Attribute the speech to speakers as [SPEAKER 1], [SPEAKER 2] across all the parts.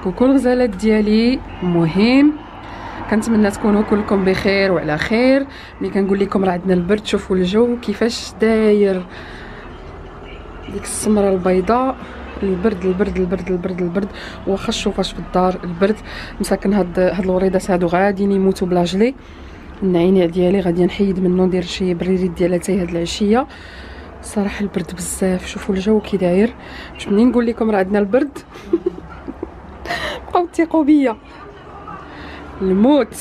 [SPEAKER 1] كوكو الغزالات ديالي. المهم كنتمنى تكونوا كلكم بخير وعلى خير. ملي كنقول لكم راه عندنا البرد، شوفوا الجو كيفاش داير، ديك السمره البيضاء، البرد البرد البرد البرد البرد. واخا الشوفاش في الدار البرد مساكن. هاد الوريدات هادو غاديين يموتوا بلا جلي. النعينيع ديالي غادي نحيد منه ندير شي بريريت ديال اتاي هاد العشيه. صراحه البرد بزاف. شوفوا الجو كي داير. باش منين نقول لكم راه عندنا البرد بقاو تيقوا بيا الموت.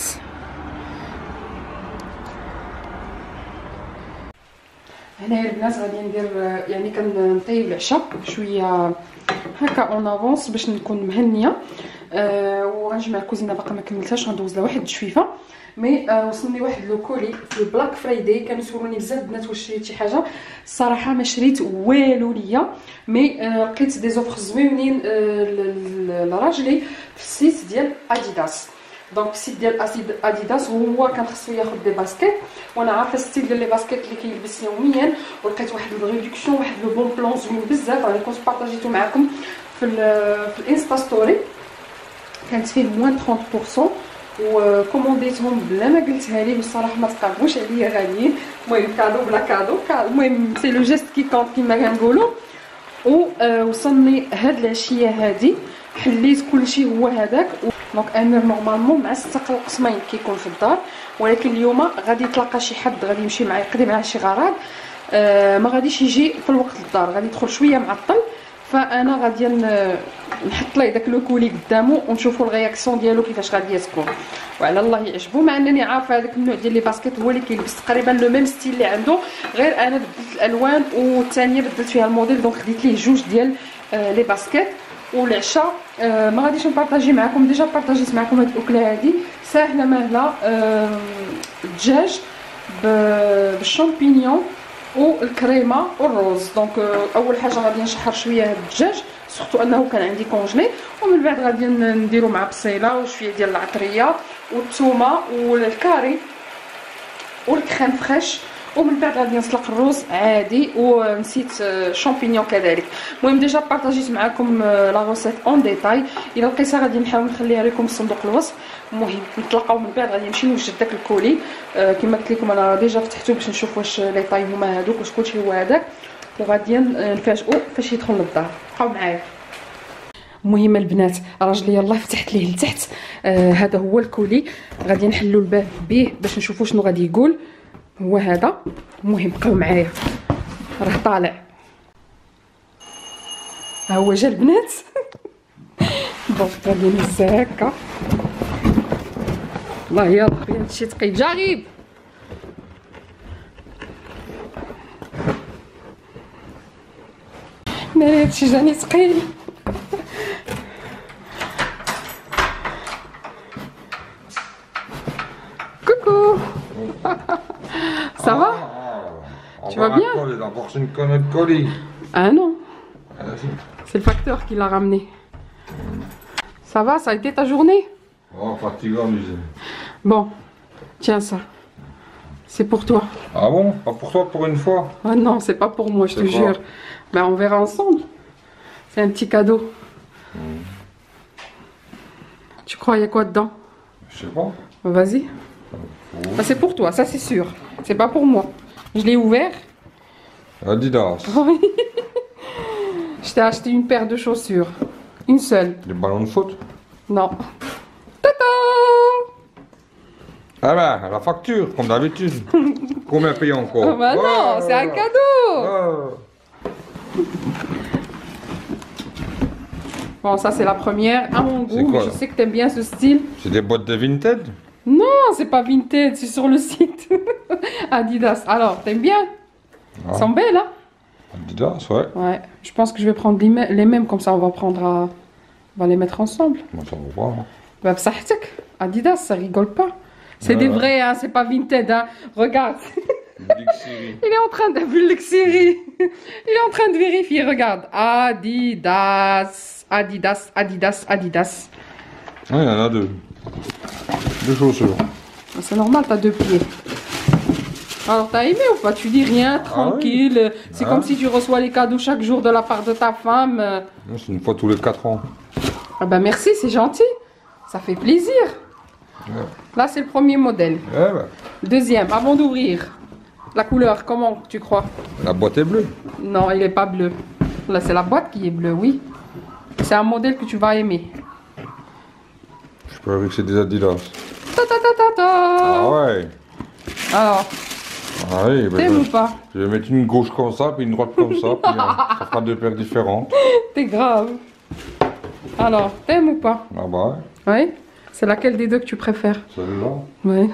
[SPEAKER 1] هنايا البنات غادي ندير يعني كنطيب العشاء شويه هكا اون افونس باش نكون مهنيه. وغنجمع الكوزينه باقا ما كملتهاش، غندوز لها واحد الشويفه. مي وصلني واحد لو كولي في البلاك فرايداي. كانوا يسولوني بزاف البنات واش شريت شي حاجه. الصراحه ما شريت والو ليا، مي لقيت دي زوفر زوينين لراجلي في السيت ديال اديداس. دونك السيت ديال اديداس هو كان خصو ياخذ دي باسكيت، وانا عارفه ستيل ديال لي باسكيت اللي كيلبس يوميا، ولقيت واحد الريدكسيون، واحد لو بون بلون زوين بزاف. راني كنت بارطاجيتو معكم في الانستا ستوري، كانت فيه موان 30%. وكومونديتهم بلا ما قلتها لي، بصراحه ما تقربوش عليا غاليين. المهم كادو بلا كادو، المهم سي لو جيست كي كونط كيما كنقولوا. وصلني هاد العشيه هادي حليت كلشي هو هذاك. دونك امير نورمالمون مع 6 القسمين كيكون في الدار، ولكن اليوم غادي يتلاقى شي حد غادي يمشي معايا يقضي معاه شي غراض. ما غاديش يجي في الوقت للدار، غادي يدخل شويه معطل. فانا غادي نحط ليه داك لو كولي قدامه ونشوفوا الرياكسيون ديالو كيفاش غادي تكون، وعلى الله يعجبو. مع انني عارفه هذاك النوع ديال لي باسكيت هو اللي كيلبس تقريبا لو ميم ستيل اللي عنده، غير انا بدلت الالوان والثانيه بدلت فيها الموديل. دونك خديت ليه جوج ديال لي باسكيت. والعشاء ما غاديش نبارطاجي معكم، ديجا بارطاجيت معكم هاد الاكله هادي ساهله ماهله. الدجاج بالشامبينيون والكريمه والروز. دونك اول حاجه غادي نشحر شويه هاد الدجاج، سورتو انه كان عندي كونجلي، ومن بعد غادي نديرو مع بصيله وشويه ديال العطريه والثومه والكاري والكريم فريش، ومن بعد غادي نسلق الروز عادي. ونسيت شامبينيون كذلك. المهم ديجا بارطاجيت معكم لا روسيت اون ديتاي. الا لقيتها غادي نحاول نخليها لكم في صندوق الوصف. المهم نتلاقاو من بعد، غادي نمشي نوجد داك الكولي. كما قلت لكم انا ديجا فتحته باش نشوف واش لي طاي هما هذوك، واش كلشي هو هذاك، وغادي نفاجئو فاش يدخل للدار. بقاو معايا. المهم البنات راجلي يلاه فتحت ليه لتحت. هذا هو الكولي، غادي نحلو الباب به باش نشوفوا شنو غادي يقول. هو هذا. المهم بقاو معايا راه طالع. ها هو جا البنات. بون غادي نهزها هكا. الله يلا خويا هادشي ثقيل. جاريب ناري هادشي جاني ثقيل. كوكو. Ça va? Tu vas bien?
[SPEAKER 2] La prochaine colis.
[SPEAKER 1] Ah non. C'est le facteur qui l'a ramené. Ça va? Ça a été ta journée?
[SPEAKER 2] Oh, fatigant, musée.
[SPEAKER 1] Bon, tiens ça. C'est pour toi.
[SPEAKER 2] Ah bon? Pas pour toi pour une fois?
[SPEAKER 1] Ah non, c'est pas pour moi, je te jure. Ben on verra ensemble. C'est un petit cadeau. Tu crois il y a quoi dedans?
[SPEAKER 2] Je sais pas.
[SPEAKER 1] Vas-y. Ça c'est pour toi, ça c'est sûr. C'est pas pour moi. Je l'ai ouvert.
[SPEAKER 2] Adidas.
[SPEAKER 1] Oui. Je t'ai acheté une paire de chaussures. Une seule.
[SPEAKER 2] Des ballons de foot?
[SPEAKER 1] Non. Tata!
[SPEAKER 2] Ah ben, la facture, comme d'habitude. Combien payer encore?
[SPEAKER 1] Oh bah non, c'est un cadeau. Bon, ça c'est la première, à mon goût, mais je sais que t'aimes bien ce style.
[SPEAKER 2] C'est des boîtes de Vinted?
[SPEAKER 1] Non, c'est pas Vinted, c'est sur le site. Adidas. Alors, t'aimes bien? Elles sont belles, hein?
[SPEAKER 2] Adidas, ouais.
[SPEAKER 1] Ouais, je pense que je vais prendre les mêmes, comme ça on va prendre on va les mettre ensemble.
[SPEAKER 2] Moi, ça va pas. Hein.
[SPEAKER 1] Bah, psahtek, Adidas, ça rigole pas. C'est des vrais, hein, c'est pas Vinted, hein. Regarde. Il est en train de... Il est en train de vérifier, regarde. Adidas, Adidas, Adidas, Adidas.
[SPEAKER 2] Ouais, il y en a deux. Deux chaussures.
[SPEAKER 1] C'est normal, t'as 2 pieds. Alors, t'as aimé ou pas? Tu dis rien, tranquille. Ah oui. C'est comme si tu reçois les cadeaux chaque jour de la part de ta femme.
[SPEAKER 2] C'est une fois tous les 4 ans.
[SPEAKER 1] Ah bah merci, c'est gentil. Ça fait plaisir.
[SPEAKER 2] Ouais.
[SPEAKER 1] Là, c'est le premier modèle.
[SPEAKER 2] Eh ben,
[SPEAKER 1] Deuxième, avant d'ouvrir. La couleur, comment tu crois?
[SPEAKER 2] la boîte est bleue.
[SPEAKER 1] Non, il n'est pas bleu. Là, c'est la boîte qui est bleue, oui. C'est un modèle que tu vas aimer.
[SPEAKER 2] Je peux avec c'est des Adidas.
[SPEAKER 1] Ta ta ta ta ta.
[SPEAKER 2] Ah ouais.
[SPEAKER 1] Alors,
[SPEAKER 2] Ah oui, ben
[SPEAKER 1] t'aimes ou pas?
[SPEAKER 2] je vais mettre une gauche comme ça, puis une droite comme ça, puis ça fera deux paires différentes.
[SPEAKER 1] T'es grave. Alors, t'aimes ou pas?
[SPEAKER 2] Ah bah ouais,
[SPEAKER 1] Oui. C'est laquelle des deux que tu préfères?
[SPEAKER 2] celle-là.
[SPEAKER 1] Oui.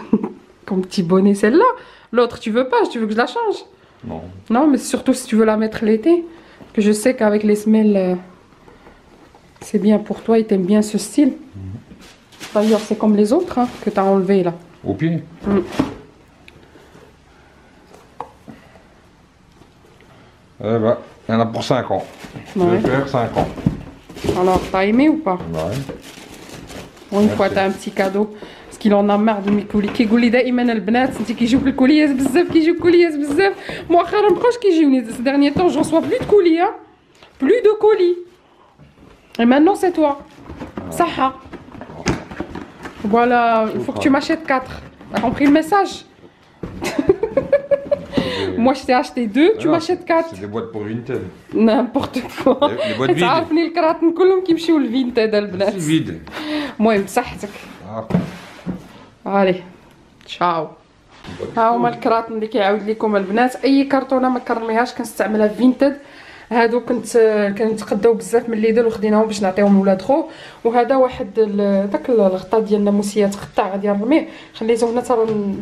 [SPEAKER 1] Comme petit bonnet, celle-là. L'autre, tu veux pas? Tu veux que je la change?
[SPEAKER 2] Non.
[SPEAKER 1] Non, mais surtout si tu veux la mettre l'été. Que je sais qu'avec les semelles, c'est bien pour toi et t'aimes bien ce style. D'ailleurs, c'est comme les autres hein, que t'as enlevé là.
[SPEAKER 2] Au pied. Eh ben, il y en a pour 5 ans.
[SPEAKER 1] Ouais.
[SPEAKER 2] Deux paires, 5 ans.
[SPEAKER 1] Alors, t'as aimé ou pas?
[SPEAKER 2] Ouais.
[SPEAKER 1] Ou une fois t'as un petit cadeau. Parce qu'il en a marre de mes colis. كيقول دائما البنات انت كيجيوك الكوليات بزاف كيجيوك كوليات بزاف مؤخرا مابقاوش كيجيوني ces derniers temps je reçois plus de colis hein. Plus de colis. Et maintenant c'est toi. Saha. Voilà, il faut que tu m'achètes 4. T'as compris le message? Moi je t'ai acheté 2, tu m'achètes 4.
[SPEAKER 2] C'est des boîtes pour Vinted.
[SPEAKER 1] N'importe quoi.
[SPEAKER 2] Les boîtes vides.
[SPEAKER 1] تعرفني الكراتن كلهم كيمشيو للفينتاد البنات.
[SPEAKER 2] C'est vide.
[SPEAKER 1] المهم بصحتك.
[SPEAKER 2] Ah.
[SPEAKER 1] علي تشاو. ها هما الكراتن اللي كيعاود لكم البنات. اي كرتونه ما كرميهاش كنستعملها في فينتد. هادو كنتقداو بزاف من ليدل وخديناهم باش نعطيهم لولاد خو. وهذا واحد داك الغطاء ديال الناموسيات قطع غادي نرميه خليته هنا حتى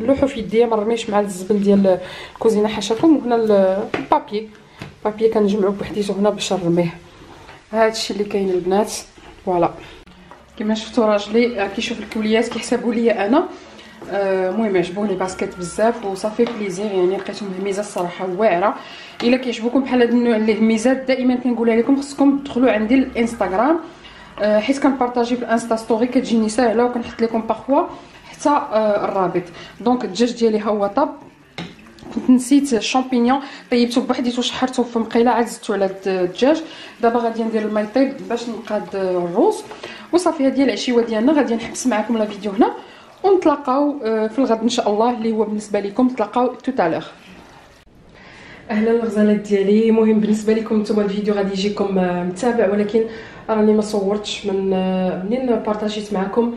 [SPEAKER 1] نلوحو في يديا ما نرميش مع الزبل ديال الكوزينه حاشاكم. وهنا البابي كنجمعو بوحديتو هنا باش نرميه. هادشي اللي كاين البنات. فوالا كما شفتوا راجلي كيشوف الكوليات كيحسبوا لي انا. المهم عجبوني باسكيت بزاف وصافي بليزير يعني لقيتهم هميزه الصراحه واعره. الا كيعجبوكم بحال هاد النوع اللي هميزات دائما كنقولها لكم خصكم تدخلوا عندي الانستغرام حيت كنبارطاجي في الانستا ستوري كتجيني ساهله وكنحط لكم باغفوا حتى الرابط. دونك الدجاج ديالي ها هو طاب. كنت نسيت الشامبينيون طيبته بوحديته وشحرته في مقيله عاد زدتو على الدجاج. دابا غادي ندير الماء يطيب باش نقاد الروز وصافي. هذه العشيوه ديالنا غادي نحبس معكم لا فيديو هنا ونتلاقاو في الغد ان شاء الله اللي هو بالنسبه لكم تلاقاو توتالور. اهلا الغزالات ديالي. المهم بالنسبه لكم نتوما الفيديو غادي يجيكم متابع ولكن راني ما صورتش من منين بارطاجيت معكم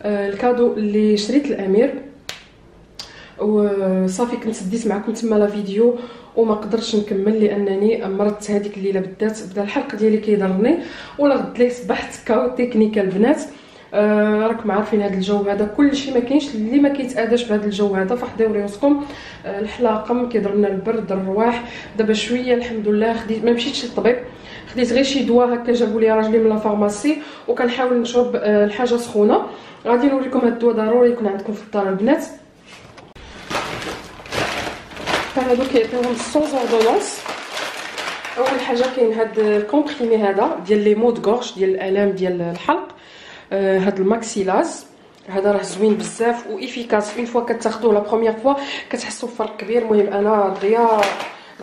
[SPEAKER 1] الكادو اللي شريت الامير وصافي. كنت ديت معكم تما لا فيديو وما قدرتش نكمل لانني مرضت هذيك الليله بالذات. بدا الحلق ديالي كيضرني ولا غد لي صبحت كاو تكنيكال البنات. راكم عارفين هذا الجو هذا كلشي ما كاينش اللي ما كيتاداش بهذا الجو هذا فحضروا راسكم. الحلاقم كيضر لنا البرد الرواح. دابا شويه الحمد لله خديت ما مشيتش للطبيب خديت غير شي دواء هكا جابوا لي راجلي من لا فارماسي وكنحاول نشرب الحاجه سخونه. غادي نوريكم هذا الدواء ضروري يكون عندكم في الدار البنات. هادو كيعطيوهم سون اوردونونس. اول حاجه كاين هاد الكومبريمي هذا ديال لي مود غورش ديال الالام ديال الحلق. هاد الماكسيلاز هذا راه زوين بزاف وافيكاس. اون فوا كتاخذوه لا بروميير فوا كتحسوا بفرق كبير. المهم انا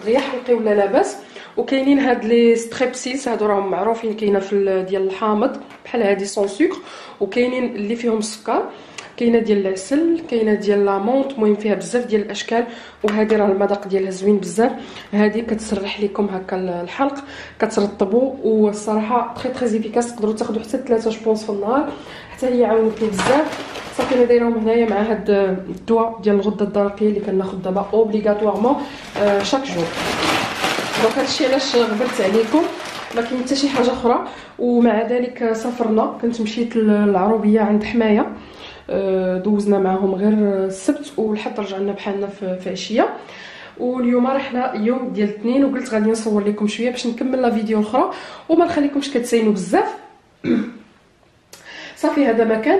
[SPEAKER 1] دغيا حلقي ولا لاباس. وكاينين هاد لي ستريبسيلز هادو راهم معروفين كاينه في ديال الحامض بحال هادي سون سكر وكاينين اللي فيهم السكر. كاينه ديال العسل كاينه ديال لامونط. المهم فيها بزاف ديال الاشكال وهذه راه المذاق ديالها زوين بزاف. هذه كتسرح لكم هكا الحلق كترطبوا والصراحه تري تري افيكاس. تقدروا تاخذوا حتى 3 جوبونس في النهار حتى هي عاونتني بزاف. صافي انا دايرهم هنايا مع هاد الدواء ديال الغده الدرقيه اللي كناخذ دابا اوبليغاتوارمون شاك جور. دونك هادشي علاش غبرت عليكم ما كاين حتى شي حاجه اخرى. ومع ذلك سافرنا كنت مشيت للعروبيه عند حمايه دوزنا معهم غير السبت والحد رجعنا بحالنا في عشيه. واليوم راه حنا يوم ديال الاثنين وقلت غادي نصور لكم شويه باش نكمل لا فيديو اخرى وما نخليكمش كتسينوا بزاف. صافي هذا مكان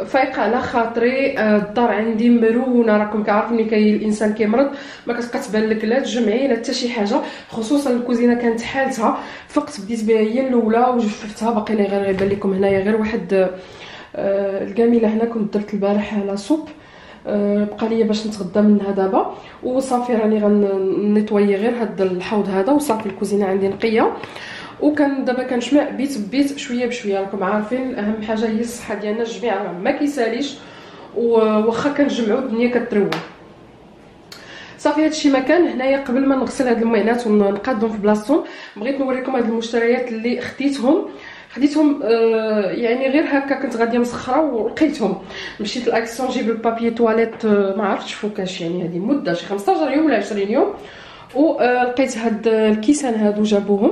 [SPEAKER 1] فايقه على خاطري. الدار عندي مرونه راكم كعارفين كاين الانسان كيمرض ما كتبقى تبان لك لا تجمعي لا حتى شي حاجه. خصوصا الكوزينه كانت حالتها فقت بديت بها هي الاولى وجففتها باقي لي غير يبان لكم هنايا غير واحد الكاميله. هنا كنت درت البارح لا سوب بقى ليا باش نتغدى منها دابا وصافي راني غنيطوي غير هاد الحوض هذا وصافي الكوزينه عندي نقيه. وكان دابا كنجمع بيت ببيت شويه بشويه. راكم عارفين اهم حاجه هي الصحه ديالنا، الجميع راه ما كيساليش، وواخا كنجمعوا الدنيا كتروى. صافي هادشي ما كان هنايا. قبل ما نغسل هاد المعينات ونقادهم في بلاصتهم، بغيت نوريكم هاد المشتريات اللي خديتهم يعني غير هكا كنت غاديه مسخره ولقيتهم. مشيت لاكسيون نجيب البابي تواليت، ما عرفتش فوكاش، يعني هذه مده شي 15 يوم ولا 20 يوم، ولقيت هاد الكيسان هادو جابوهم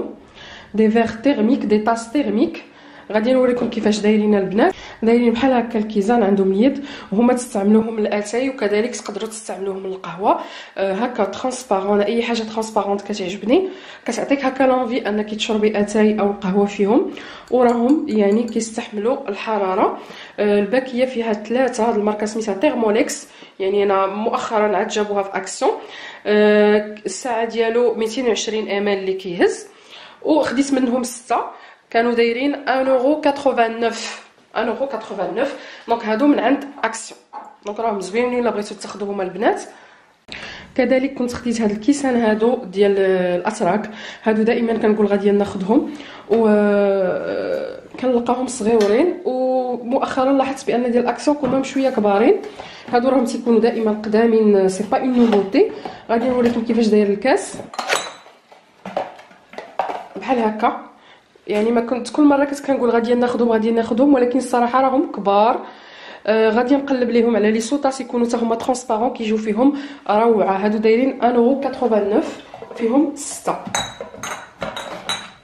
[SPEAKER 1] دي فيغ تيرميك، دي طاس تيرميك. غادي نوريكم كيفاش دايرين البنات. دايرين بحال هكا الكيزان، عندهم اليد، وهما تستعملوهم للاتاي وكذلك تقدروا تستعملوهم للقهوه. هكا ترانسبارون، اي حاجه ترانسبارونت كتعجبني كتعطيك هكا لونفي انك تشربي اتاي او القهوه فيهم، وراهم يعني كيستحملوا الحراره. الباكيه فيها 3، هاد الماركه سميتها تيرموليكس، يعني انا مؤخرا عاد جابوها في اكسيون. الساعه ديالو 220 ام اللي كيهز، وخديت منهم 6 كانوا دايرين 1.89€. دونك هادو من عند اكسيون، دونك راهم زوينين الا بغيتو تاخذوهم البنات. كذلك كنت خديت هاد الكيسان هادو ديال الاتراك، هادو دائما كنقول غادي ناخذهم، و كنلقاهم صغيورين، ومؤخرا لاحظت بان ديال اكسيون كلهم شويه كبارين. هادو راهم تيكونوا دائما قدامين، سي با اون نوفوتي. غادي نوريكم كيفاش داير الكاس بحال هكا. يعني ما كنت كل مره كنت كنقول غادي ناخذهم، ولكن الصراحه راهم كبار. غادي نقلب ليهم على لي سوطاس يكونوا حتى هما ترونسبارون كيجيو فيهم روعه. هادو دايرين 1.89€، فيهم 6.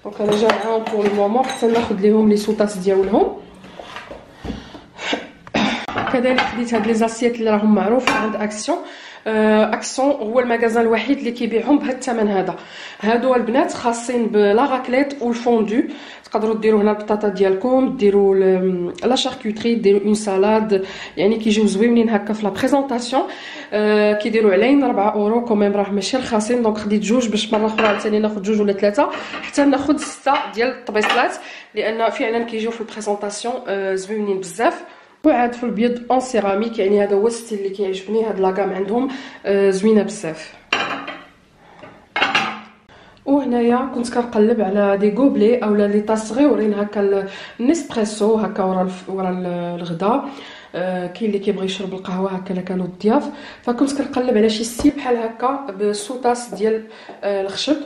[SPEAKER 1] دونك انا جامعاهم بور المومون حتى ناخذ ليهم لي سوطاس ديالهم. كذلك خديت هاد لي زاسيات اللي راهم معروفين عند اكسيون. اكسيون هو المغازان الوحيد اللي كيبيعهم بهذا الثمن هذا. هادو البنات خاصين بلا راكليت والفوندو، تقدروا ديروا هنا البطاطا ديالكم، ديروا لا شاركوتري، ديروا اون سالاد، يعني كيجيو زوينين هكا في لا بريزونطاسيون. كيديروا علينا 4€ كوميم، راه ماشي رخاصين. دونك خديت جوج باش مره اخرى عاوتاني ناخذ جوج ولا 3 حتى ناخذ 6 ديال الطبيصلات، لان فعلا كيجيو في البريزونطاسيون زوينين بزاف. وعاد في البيض اون سيراميك، يعني هذا هو الستيل اللي كيعجبني. هاد لاكام عندهم زوينه بزاف. وهنايا كنت كنقلب على دي غوبلي اولا لي طاس صغيورين هكا النيسبريسو هكا ورا الغداء. كاين اللي كيبغي يشرب القهوه هكا الا كانوا الضياف، فكنت كنقلب على شي ستيل بحال هكا بسوطاس ديال الخشب.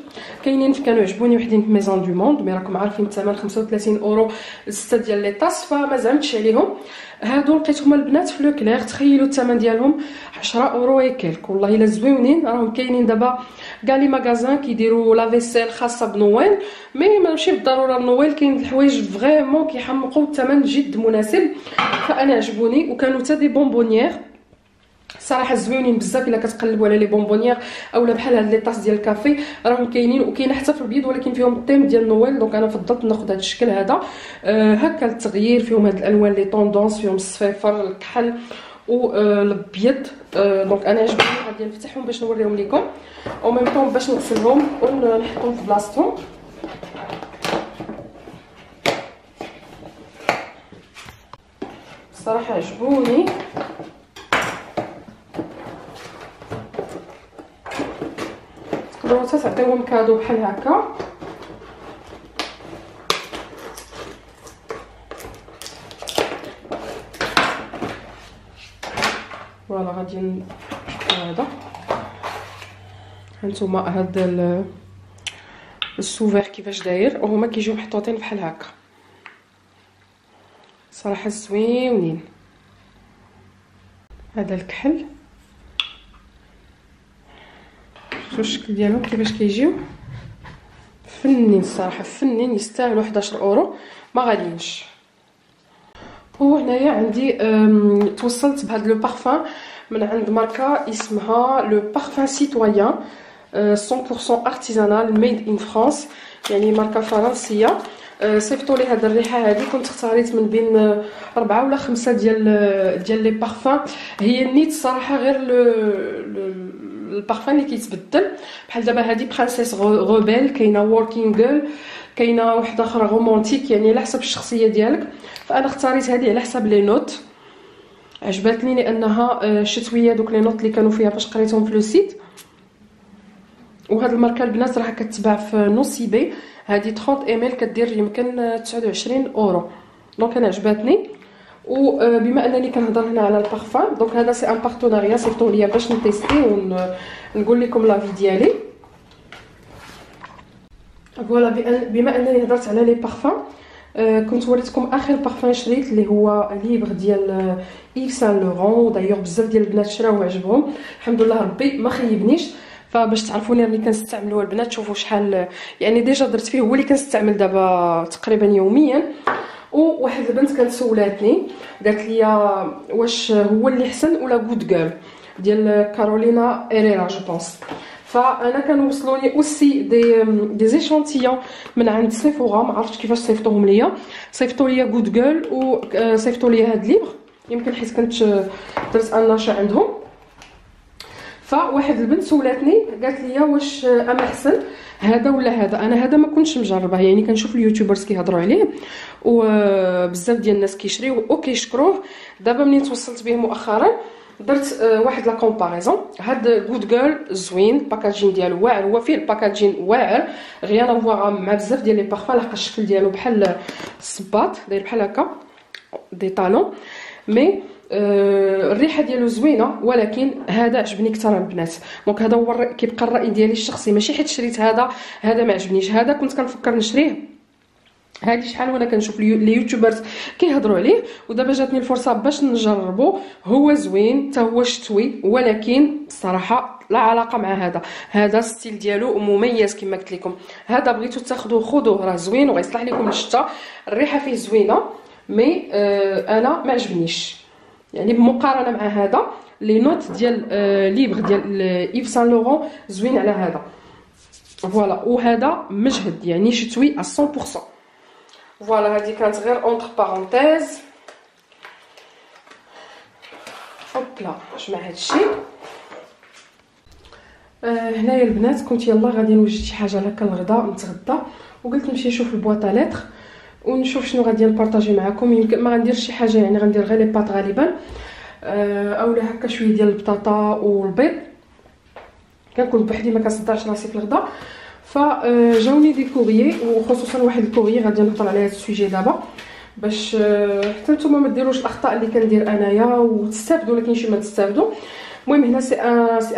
[SPEAKER 1] كاينين كانوا عجبوني وحدين في ميزون دو موند، مي راكم عارفين الثمن 35€ 6 ديال لي طاس، فما زعمتش عليهم. هادو لقيتهم البنات في لو كلير، تخيلوا الثمن ديالهم 10€ يكلك. والله الا زوينين. راهم كاينين دابا كاع لي ماغازان كيديروا لا فيسيل خاصه بنويل، مي ماشي بالضروره النويل، كاين الحوايج فريمون كيحمقوا الثمن جد مناسب. فانا عجبوني، وكانوا حتى دي بونبونيير صراحه زوينين بزاف. الا كتقلبوا على لي بونبونيير اولا بحال هاد لي طاس ديال الكافي راهم كاينين، وكاين حتى في البيض ولكن فيهم الطيم ديال نويل. دونك انا فضلت ناخذ هذا الشكل هذا هكا التغيير. فيهم هاد الالوان لي طوندونس، فيهم الصفيفر، الكحل والابيض. دونك انا عجبوني، غادي نفتحهم باش نوريهم لكم، او ميم طون باش نغسلهم ونحطهم في بلاصتهم. صراحه عجبوني. تقدروا تعطيوهم كادو بحال هكا. فوالا غادي هذا هانتوما هذا السوفير كيفاش داير، وهما كيجيو محطوطين بحال هكا. صراحه زوينين. هذا الكحل شوفوا الشكل ديالهم كيفاش كيجيو، فنين الصراحه، فنين، يستاهلوا 11€، ما غاليينش. وهنايا عندي توصلت بهذا لو بارفان من عند ماركه اسمها لو بارفان سيتويان 100% ارتيزانال ميد ان فرانس، يعني ماركه فرنسيه. صيفطوا لي هذه الريحه هذه، كنت اختاريت من بين 4 ولا 5 ديال لي بارفان. هي نيت الصراحه غير البارفان اللي كيتبدل، بحال دابا هذه برانسيس غوبيل، كاينه ووركينغ جيرل، كاينه واحده اخرى رومانتيك، يعني على حسب الشخصيه ديالك. فانا اختاريت هذه على حسب لي نوت، عجبتني لانها شتويه. دوك لي نوت اللي كانوا فيها فاش قريتهم في لو سيت وهاد الماركه البنات راه كتباع في نوسيبي. هذه 30 ام ال كدير يمكن 29 اورو. دونك انا عجباتني. وبما انني كنهضر هنا على البارفان، دونك هذا سي ان بارتناريا صيفطوا ليا باش نتيستي ونقول لكم لافي ديالي. فوالا بما انني هضرت على لي بارفان، كنت وريتكم اخر بارفان شريت اللي هو ليبر ديال ايف سان لورون. دايوغ بزاف ديال البنات شراوه وعجبهم الحمد لله، ربي ما خيبنيش. فباش تعرفوني راني كنستعملوه البنات، شوفوا شحال يعني ديجا درت فيه، هو اللي كنستعمل دابا تقريبا يوميا. وواحد البنت كانت سولاتني قالت لي واش هو اللي احسن ولا غود جيرل ديال كارولينا ايريرا جو بونس. فانا كنوصلوني اوسي دي زيشانتيون من عند سيفورا، ما عرفتش كيفاش صيفطوهم ليا. صيفطوا ليا غود جيرل وصيفطوا ليا هاد ليبر يمكن حيت كنت درت ان ناشا عندهم. فواحد البنت سولاتني قالت لي واش انا احسن هذا ولا هذا. انا هذا ما كنتش مجربه، يعني كنشوف اليوتيوبرز كيهضروا عليه وبزاف ديال الناس كيشريوه وكيشكروه. دابا منين توصلت به مؤخرا درت واحد لا كومباريزون. هاد غود جيرل زوين، الباكاجين ديالو واعر، هو فيه الباكاجين واعر غيان افواغ مع بزاف ديال لي بارفان، لحق الشكل ديالو بحال الصباط داير بحال هكا دي طالون، مي الريحه ديالو زوينه. ولكن هذا عجبني اكثر البنات. دونك هذا هو كيبقى الراي ديالي الشخصي، ماشي حيت شريت هذا ما عجبنيش. هذا كنت كنفكر نشريه هادي شحال وانا كنشوف لي يوتيوبرز كيهضروا عليه، ودابا جاتني الفرصه باش نجربو. هو زوين حتى هو شتوي، ولكن الصراحه لا علاقه مع هذا الستيل ديالو مميز كما قلت لكم. هذا بغيتو تاخذوه خذوه، راه زوين وغيصلح لكم للشتا. الريحه فيه زوينه، مي انا ما عجبنيش يعني بمقارنه مع هذا. لي نوت ديال ليبر ديال ايف سان لورون زوين على هذا. فوالا وهذا مجهد يعني شتوي 100%. فوالا هذه كانت غير اونتر بارونتيز. هوبلا جمع هادشي. هنايا البنات كنت يلا غادي نوجد شي حاجه هكا للغدا نتغدى، وقلت نمشي نشوف البواطه لتر ونشوف شنو غادي نبارطاجي معكم. يمكن ما غنديرش شي حاجه، يعني غندير غير لي باط غالبا، اولا هكا شويه ديال البطاطا والبيض. كنكون بوحدي ما كنصدعش راسي في الغدا. فجاوني دي كوريي، وخصوصا واحد الكوريي غادي نهضر على هذا السوجي دابا باش حتى نتوما ما ديروش الاخطاء اللي كندير انايا وتستافدوا، ولكن شي ما تستافدوا. المهم هنا سي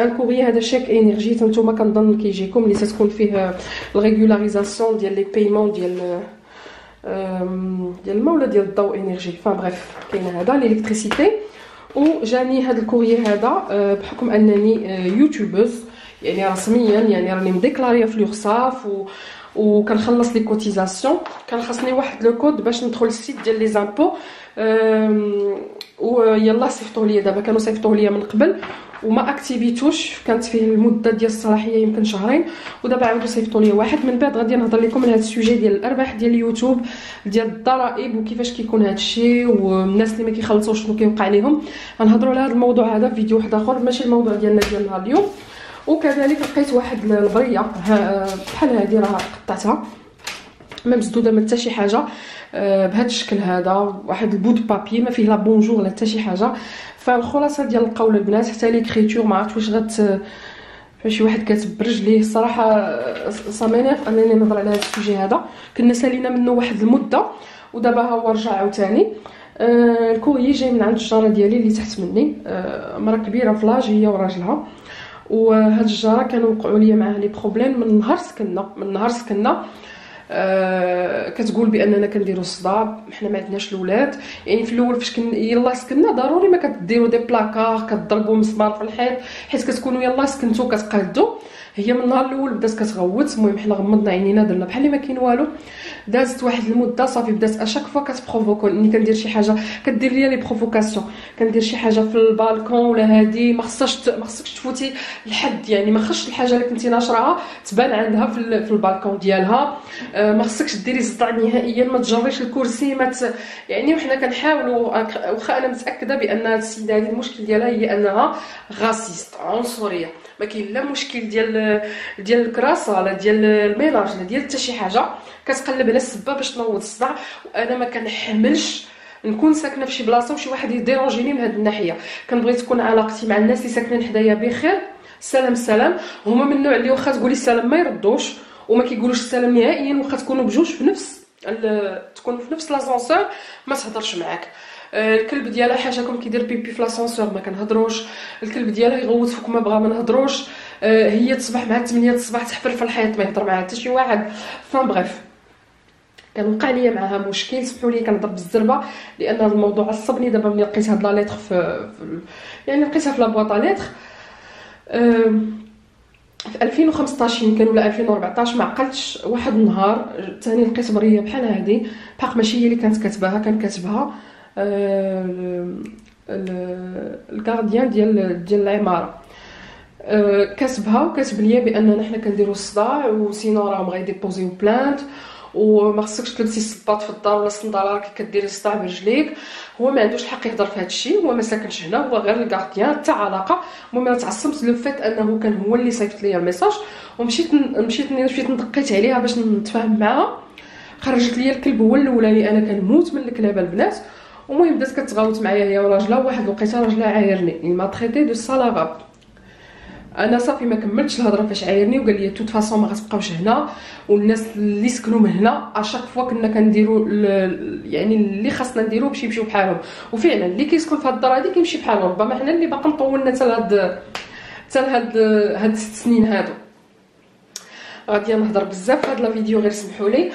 [SPEAKER 1] ان كوريي، هذا شيك انرجي. نتوما كنظن كيجيكم اللي تكون فيه الريغولاريزاسيون ديال لي بايمون ديال الماء ولا ديال الضوء انرجي. بريف كاين هذا الالكتريسيتي. وجاني هذا الكوريي هذا بحكم انني يوتيوبرز يعني رسميا، يعني راني مديكلاريه في لوغصاف وكنخلص لي كوتيزاسيون. كان خاصني واحد لو كود باش ندخل السيت ديال لي زامبو. ويلا صيفطوه ليا دابا، كانوا صيفطوه ليا من قبل وما اكتيفيتوش، كانت فيه المده ديال الصلاحيه يمكن شهرين، ودابا عاودوا صيفطوا لي واحد. من بعد غادي نهضر لكم على هذا السوجي ديال الارباح ديال اليوتيوب، ديال الضرائب وكيفاش كيكون هذا الشيء، والناس اللي ما كيخلصوش شنو كيوقع لهم. غنهضروا على هذا الموضوع هذا في فيديو واحد اخر، ماشي الموضوع ديالنا ديال نهار اليوم. وكذلك لقيت واحد البريه بحال هذه، راه قطعتها ما مسدوده ما حتى شي حاجه، بهذا الشكل هذا، واحد البود بابي ما فيه لا بونجور ولا حتى شي حاجه. فالخلاصه ديال القول البنات حتى ليكريتور ما عرفت واش شي واحد كاتب برجليه. الصراحه صامينيف انني نهضر على هذا السوجي هذا، كنا سالينا منه واحد المده ودابا ها هو رجع عاوتاني. الكوريي جاي من عند الجاره ديالي اللي تحت مني، مرا كبيره فلاج هي وراجلها. وهاد الجاره كانوا وقعوا لي معاه لي بروبليم من نهار سكننا. كتقول باننا كنديروا الصداع، حنا ما عندناش الاولاد. يعني في الاول فاش يلاه سكننا ضروري ما كديروا دي بلاكار كتضربوا مسمار في الحيط، حيت كتكونوا يلاه سكنتوا كتقادوا. هي من النهار الاول بدات كتغوت. المهم حنا غمضنا عينينا درنا بحال اللي ما كاين والو. دازت واحد المده صافي بدات اشاك فوا كتبروفوكو، اني كندير شي حاجه كدير ليا لي بروفوكاسيون، كندير شي حاجه في البالكون ولا هادي ما خصكش تفوتي لحد، يعني ما خصش الحاجه اللي كنتي ناشراها تبان عندها في البالكون ديالها. ما خصكش ديري صداع نهائيا، ما تجريش الكرسي يعني وحنا كنحاولوا. واخا انا متاكده بان هاد السيده هذه المشكل ديالها هي انها غاسيست عنصريه، ما كاين لا مشكل ديال الكراسه لا ديال الميلاج لا ديال حتى شي حاجه، كتقلب على السبه باش تنوض الصداع. وانا ما كنحملش نكون ساكنه في شي بلاصه وشي واحد يديرونجيني من هذه الناحيه. كنبغي تكون علاقتي مع الناس اللي ساكنين حدايا بخير، السلام هما من النوع اللي واخا تقولي السلام ما يردوش وما كيقولوش السلام نهائيا، واخا تكونوا بجوج في نفس تكونوا في نفس لاسانسور ما تهضرش معاك. الكلب ديالها حاشاكم كيدير بيبي في لاسانسور ما كنهضروش، الكلب ديالها يغوت فوق ما بغا ما نهضروش، هي تصبح مع 8 الصباح تحفر في الحيط ما يهضر معاها حتى شي واحد. فان بغيف كان وقع ليا معها مشكل، سمحوا لي كنهضر بالزربه لان هذا الموضوع عصبني. دابا ملي لقيت هاد لا ليتر يعني لقيتها في لابواط ليتر في 2015 يمكن ولا 2014 ما عقلتش. واحد النهار ثاني لقيت بريه بحال هادي، بحق ماشي هي اللي كانت كاتباها، كان كاتبها الكارديان ديال العماره، كاتبها وكاتب ليا باننا حنا كنديروا الصداع وسينو راهم غيديبوزيو بلانت وما خصكش تلبسي الصباط في الدار ولا الصنداله راكي كديري الصداع برجليك. هو ما عندوش الحق يهضر في هذا الشيء، هو ما ساكنش هنا، هو غير الكارديان حتى علاقه. المهم انا تعصبت لو فيت انه كان هو اللي صيفط ليا الميساج، ومشيت ندقيت عليها باش نتفاهم معاها. خرجت ليا الكلب هو الاولاني، انا كنموت من الكلابه البنات. المهم بدات كتغاوت معايا هي وراجلها، واحد الوقيته راجلها عايرني، ما تريتي دو سالاغاب. انا صافي ما كملتش الهضره فاش عايرني وقال لي توت فاصون ما غتبقاوش هنا، والناس اللي سكنوا من هنا اشاك فوا كنا كنديروا يعني اللي خاصنا نديروه باش يمشيو بحالهم. وفعلا اللي كيسكن في هاد الدار هادي كيمشي بحالهم. ربما حنا اللي باقي طولنا حتى لهاد 6 سنين هادو. غادي نهضر بزاف في هاد لا فيديو غير سمحوا لي.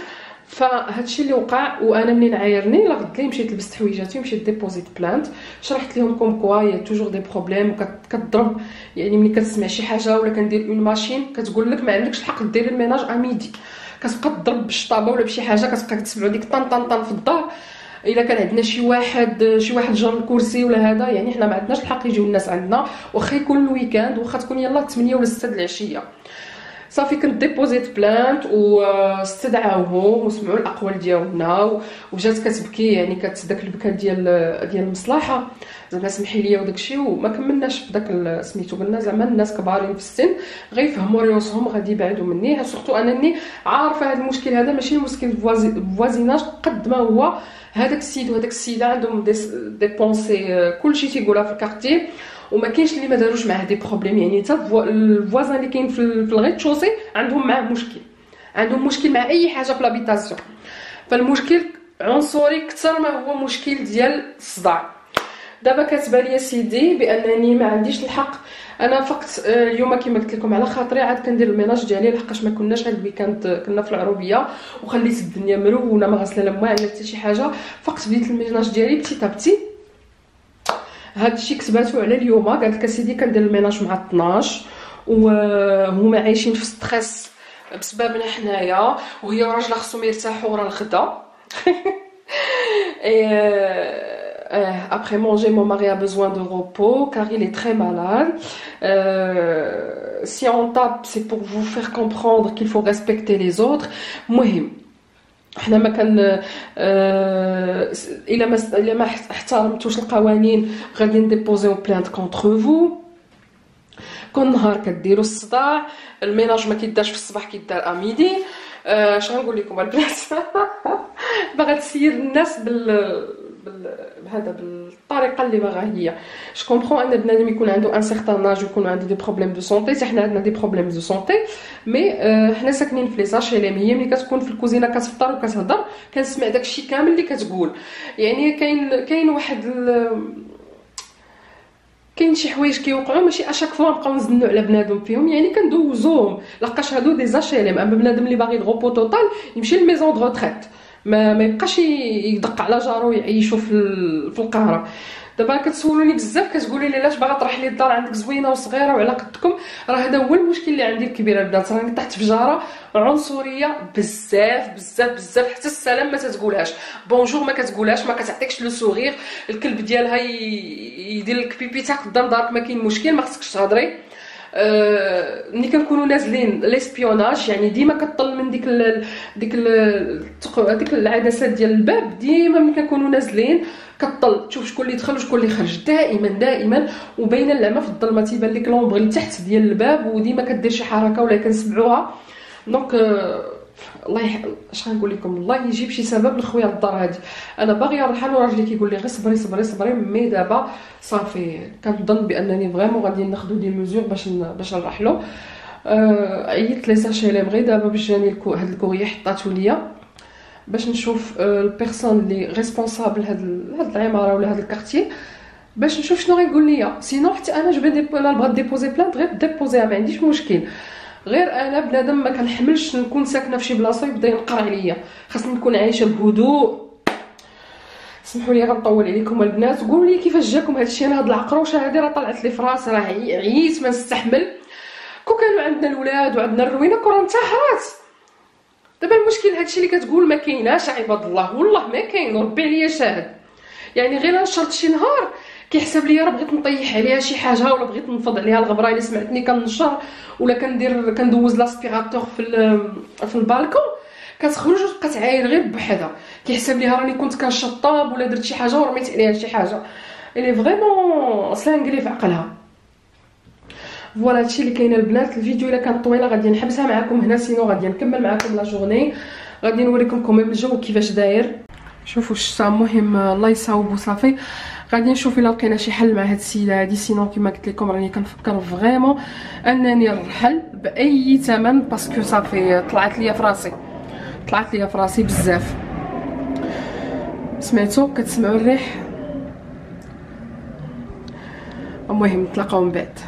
[SPEAKER 1] فهادشي اللي وقع، وانا منين عايرني لا غد لي مشيت لبست حويجاتي ومشيت ديبوزيت بلانت. شرحت لهم كوم كوا يا توجور دي بروبليم وكتضرب. يعني ملي كتسمع شي حاجه ولا كندير اون ماشين كتقول لك ما عندكش الحق ديري الميناج اميدي، كتبقى تضرب بالشطابه ولا بشي حاجه، كتبقى كتسمعوا ديك طن طن طن في الظهر. الا كان عندنا شي واحد جر الكرسي ولا هذا، يعني حنا ما عندناش الحق يجيو الناس عندنا واخا يكون الويكاند، واخا تكون يلاه 8 ولا 6 د العشيه. صافي كنت ديبوزيت بلانت واستدعاوهم وسمعوا الاقوال ديالنا، وجات كتبكي يعني داك البكا ديال المصلحه زعما سمحي لي وداكشي. وما كملناش في داك سميتو، قلنا زعما الناس كبارين في السن غيفهموا ريوسهم غادي يبعدوا مني. سورتو انني عارفه هذا المشكل هذا ماشي مشكل فوازيناج قد ما هو هذاك السيد وهذاك السيده عندهم دي بونسي كلشي تيقولها في الكارتي، وما كاينش اللي ما داروش معاه دي بروبليم. يعني حتى الفوازان اللي كاين في الغيط شوسي عندهم معاه مشكل، عندهم مشكل مع اي حاجه في لابيتاسيون. فالمشكل عنصري اكثر ما هو مشكل ديال الصداع. دابا كاتبه لي سيدي بانني ما عنديش الحق. انا فقط اليوم كما قلت لكم على خاطري عاد كندير الميناج ديالي، لحقاش ما كناش هاد الويكاند كنا في العروبيه وخليت الدنيا مرونه ما غسله لا ما عملت حتى شي حاجه. فقط بديت الميناج ديالي بتي تابتي. هادشي كتباتو على اليوم. قالت لك سيدي كندير الميناج مع 12 وهما عايشين في ستريس بسببنا حنايا، وهي وراجلها خصهم يرتاحوا ورا الغدا. Après manger, mon mari a besoin de repos car il est très malade. Si on tape, c'est pour vous faire comprendre qu'il faut respecter les autres. مهم حنا ما كان الا ما احترمتوش القوانين غادي نديبوزيو بلانت كونتر فو. كل نهار كديروا الصداع، الميناج ما كيدارش في الصباح كيدار اميدي. اش غنقول لكم البنات؟ باغا تسير الناس بهذا بالطريقه اللي باغا هي. جو كومبرون ان بنادم يكون عنده ان سيغتان اج ويكون عنده دي بروبليم دو سونتي. حتى حنا عندنا دي بروبليم دو سونتي، مي حنا ساكنين في لي ساشيليم. هي ملي كتكون في الكوزينه كتفطر وكتهضر كنسمع داكشي كامل اللي كتقول. يعني كاين واحد كاين شي حوايج كيوقعوا ماشي اشاك فوا نبقاو نزنوا على بنادم فيهم، يعني كندوزوهم لقاش هادو دي زاشيليم. اما بنادم اللي باغي الغوبو توتال يمشي للميزون دو روتريت، ما يبقاش يدق على جارو يعيشوا في القهره. دابا كتسولوني بزاف كتقولي لي علاش باغا تروحي لي الدار عندك زوينه وصغيره وعلاقتكم. راه هذا هو المشكل اللي عندي الكبير البنات، راني طحت في جاره عنصريه بزاف بزاف بزاف. حتى السلام ما تتقولهاش، بونجور ما كتقولهاش، ما كتعطيكش لو سوغير. الكلب ديالها يدير لك بيبي تا قدام دارك ما كاين مشكل، ما خصكش تهضري. ملي كنكونوا نازلين ليسبيوناج يعني ديما كطل من ديك العدسات ديال الباب. ديما ملي كنكونوا نازلين كطل تشوف شكون اللي دخل وشكون اللي خرج، دائما وبين اللعمه في الظلمه تيبان لك لومبغ اللي تحت ديال الباب، وديما كدير شي حركه ولا كنسمعوها. دونك اش غنقول لكم، الله يجيب شي سبب لخويا للدار هادي. انا باغيه نرحل وراجلي كيقول لي غير صبري صبري صبري، مي دابا صافي كنظن بانني فريمون غادي ناخذ دي ميزور باش نرحلو. عيطت لي ساشي بغي دابا باش جاني هاد الكوريي حطاتو ليا باش نشوف البيرسون اللي ريسبونسابل هاد العماره ولا هاد الكارتيه، باش نشوف شنو غيقول ليا. سينو حتى انا جو بغيت ديبوزي بلانت غير ديبوزيها، ما عنديش مشكل. غير انا بنادم ما كنحملش نكون ساكنه في شي بلاصه يبدا ينقر عليا، خاصني نكون عايشه بهدوء. سمحوا لي غنطول عليكم البنات، قولوا لي كيفاش جاكم هادشي. انا هاد العقروشه هادي راه طلعت لي في راسي، راه عييت ما نستحمل. كون كانوا عندنا الولاد وعندنا الروينه كون انتحرات. دابا المشكل هادشي اللي كتقول ما كايناش عباد الله، والله ما كاين، ربي عليا شاهد. يعني غير نشرت شي نهار كيحسب ليا راه بغيت نطيح عليها شي حاجه، ولا بغيت نفض عليها الغبره الا سمعتني كنشر، ولا كندوز لاسبيراتور في البالكون، كتخرج وتبقى تعاين غير بوحدها، كيحسب ليها راني كنت كنشطاب ولا درت شي حاجه ورميت عليها شي حاجه. اللي فريمون سلانغلي في عقلها. فوالا هادشي اللي كاين البنات. الفيديو الا كانت طويله غادي نحبسها معكم هنا، سينو غادي نكمل معكم لا جورني، غادي نوريكم كوميم الجو كيفاش داير. شوفوا الشتا، المهم الله يصاوب وصافي. غادي نشوف الا لقينا شي حل مع هاد السيده هادي، سينو كما قلت لكم راني كنفكر فريمون انني نرحل باي ثمن، باسكو صافي طلعت ليا في راسي بزاف. سمعتوا كتسمعوا الريح؟ المهم نتلاقاو من بعد.